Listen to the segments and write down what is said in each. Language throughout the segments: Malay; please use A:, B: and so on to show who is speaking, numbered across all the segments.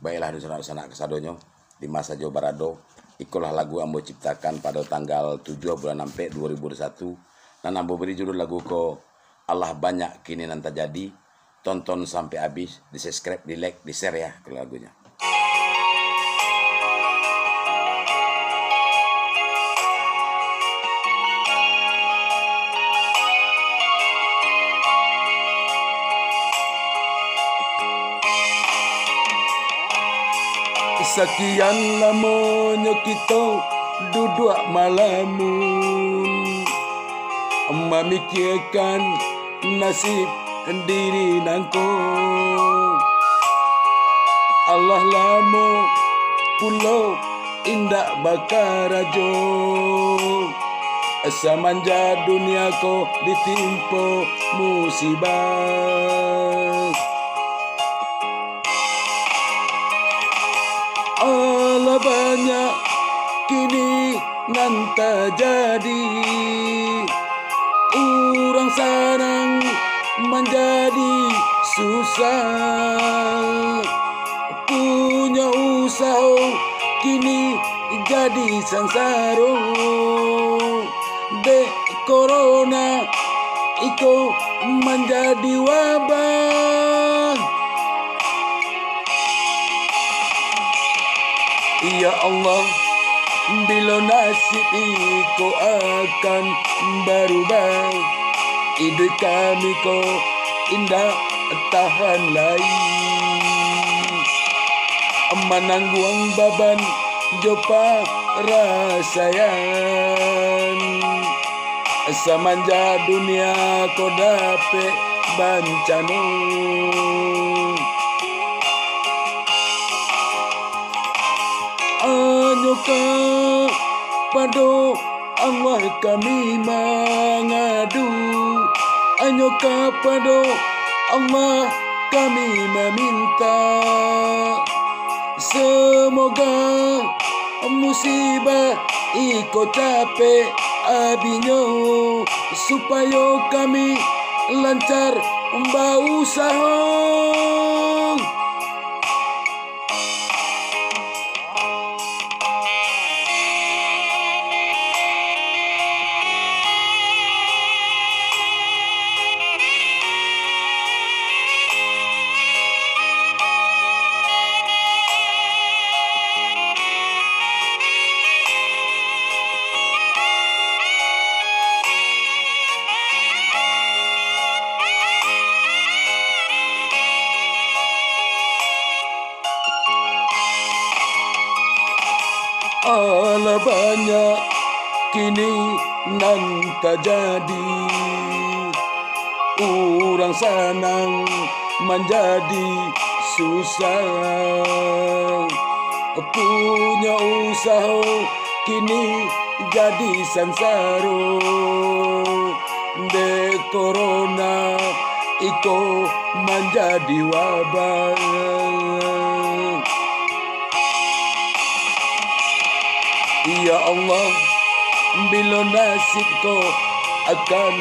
A: Baiklah sanak kesadonyo di masa Jawa Barado. Ikulah lagu ambo ciptakan pada tanggal 7 bulan Ampe 2021. Dan ambo beri judul lagu ko Allah banyak kini nanti jadi. Tonton sampai habis, di subscribe, di like, di share ya ke lagunya. Sekian lamonyo kita duduk malamun memikirkan nasib diri nangko. Allah lamo pulau indak bakarajo samanja dunia ko ditimpo musibah. Allah banyak kini nanta jadi, orang sarang menjadi susah, punya usaha kini jadi sangsaro. Dek corona itu menjadi wabah. Ya Allah, bila nasib iko akan berubah, ide kami ko indah tahan lain, menanggung beban jopa rasayan, samanja dunia ko dape bancano. Anyoka pado Allah kami mengadu, anyoka pado Allah kami meminta, semoga musibah iko capek abinyo, supaya kami lancar berusaha. Allah banyak kini nanta jadi, orang senang menjadi susah, punya usaha kini jadi sangsaro. De corona itu menjadi wabah. Ya Allah, bila nasib ko akan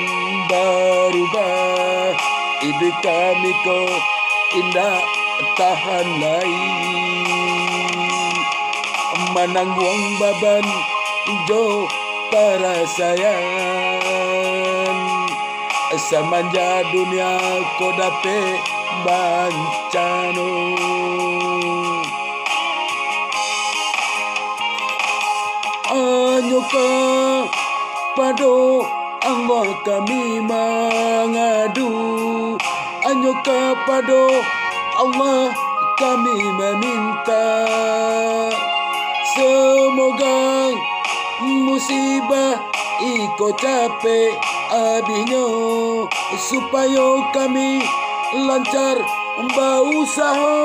A: berubah, ide kami ko indah tahan lain, menanggung beban jo para sayang, samanja dunia ko dape bancano. Anyoka pado Allah kami mengadu, anyoka pado Allah kami meminta, semoga musibah iko capek abinyo, supaya kami lancar berusaha.